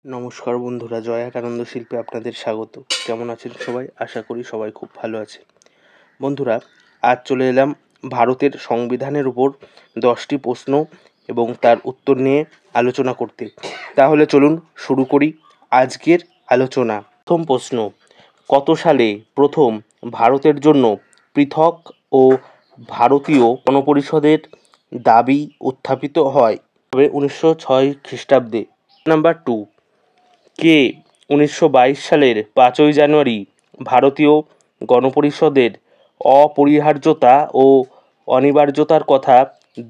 নমস্কার বন্ধুরা, জয়াকানন্দ শিল্পে আপনাদের স্বাগত। কেমন আছেন সবাই? আশা করি সবাই খুব ভালো আছে। বন্ধুরা, আজ চলে এলাম ভারতের সংবিধানের উপর 10টি প্রশ্ন এবং তার উত্তর নিয়ে আলোচনা করতে। তাহলে চলুন শুরু করি আজকের আলোচনা। প্রথম প্রশ্ন, কত সালে প্রথম ভারতের জন্য পৃথক ও ভারতীয় গণপরিষদের দাবি উত্থাপিত হয়? 1906 খ্রিস্টাব্দে। নাম্বার 2, কে 1922 সালের 5ই জানুয়ারি ভারতীয় গণপরিষদের অপরিহার্যতা ও অনিবার্যতার কথা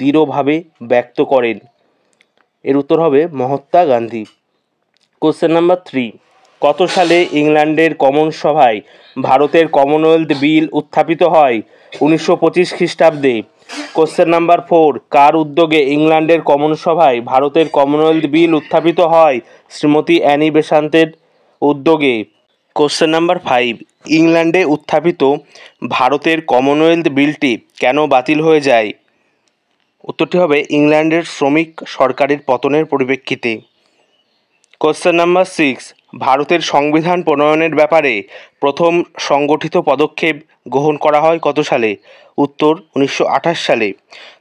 দৃঢ়ভাবে ব্যক্ত করেন? এর উত্তর হবে মহাত্মা গান্ধী। কোশ্চেন নাম্বার 3, কত সালে ইংল্যান্ডের কমন সভায় ভারতের কমনওয়েলথ বিল উত্থাপিত হয়? 1925 খ্রিস্টাব্দে। কোশ্চেন নাম্বার 4, কার উদ্যোগে ইংল্যান্ডের কমন সভায় ভারতের কমনওয়েলথ বিল উত্থাপিত হয়? শ্রীমতী অ্যানি বেসান্তের উদ্যোগে। কোশ্চেন নাম্বার 5, ইংল্যান্ডে উত্থাপিত ভারতের কমনওয়েলথ বিলটি কেন বাতিল হয়ে যায়? উত্তরটি হবে ইংল্যান্ডের শ্রমিক সরকারের পতনের পরিপ্রেক্ষিতে। কোশ্চেন নাম্বার 6, ভারতের সংবিধান প্রণয়নের ব্যাপারে প্রথম সংগঠিত পদক্ষেপ গ্রহণ করা হয় কত সালে? উত্তর 1928 সালে।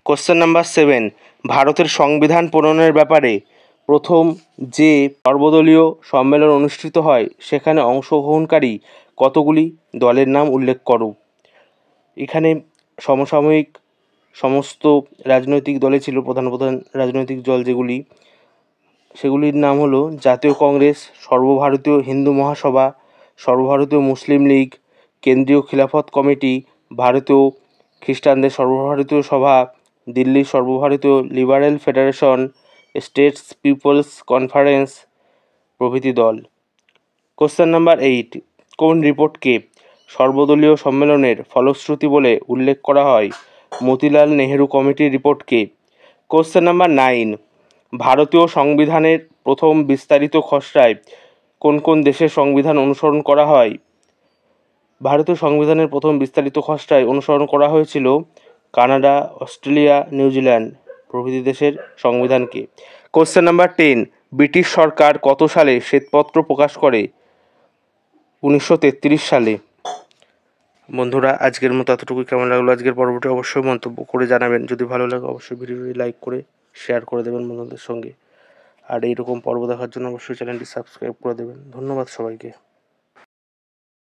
কোশ্চেন নাম্বার 7, ভারতের সংবিধান প্রণয়নের ব্যাপারে প্রথম যে সর্বদলীয় সম্মেলন অনুষ্ঠিত হয় সেখানে অংশগ্রহণকারী কতগুলি দলের নাম উল্লেখ করো? এখানে সমসাময়িক সমস্ত রাজনৈতিক দলে ছিল। প্রধান রাজনৈতিক দল যেগুলি, সেগুলির নাম হলো জাতীয় কংগ্রেস, সর্বভারতীয় হিন্দু মহাসভা, সর্বভারতীয় মুসলিম লীগ, কেন্দ্রীয় খিলাফত কমিটি, ভারতীয় খ্রিস্টানদের সর্বভারতীয় সভা, দিল্লির সর্বভারতীয় liberal federation, states people's conference প্রভৃতি দল। কোশ্চেন নাম্বার 8, কোন রিপোর্টকে সর্বদলীয় সম্মেলনের ফলশ্রুতি বলে উল্লেখ করা হয়? মতিলাল নেহেরু কমিটির রিপোর্টকে। কোশ্চেন নাম্বার 9, ভারতীয় সংবিধানের প্রথম বিস্তারিত খসড়ায় কোন কোন দেশের সংবিধান অনুসরণ করা হয়? ভারতীয় সংবিধানের প্রথম বিস্তারিত খসড়ায় অনুসরণ করা হয়েছিল কানাডা, অস্ট্রেলিয়া, নিউজিল্যান্ড প্রভৃতি দেশের সংবিধানকে। কোশ্চেন নাম্বার 10, ব্রিটিশ সরকার কত সালে শ্বেতপত্র প্রকাশ করে? 1933 সালে। বন্ধুরা, আজকের মতো এতটুকুই। কেমন লাগলো আজকের পর্বটি অবশ্যই মন্তব্য করে জানাবেন। যদি ভালো লাগে অবশ্যই ভিডিওটি লাইক করে শেয়ার করে দেবেন বন্ধুদের সঙ্গে। আর এইরকম পর্ব দেখার জন্য অবশ্যই চ্যানেলটি সাবস্ক্রাইব করে দেবেন। ধন্যবাদ সবাইকে।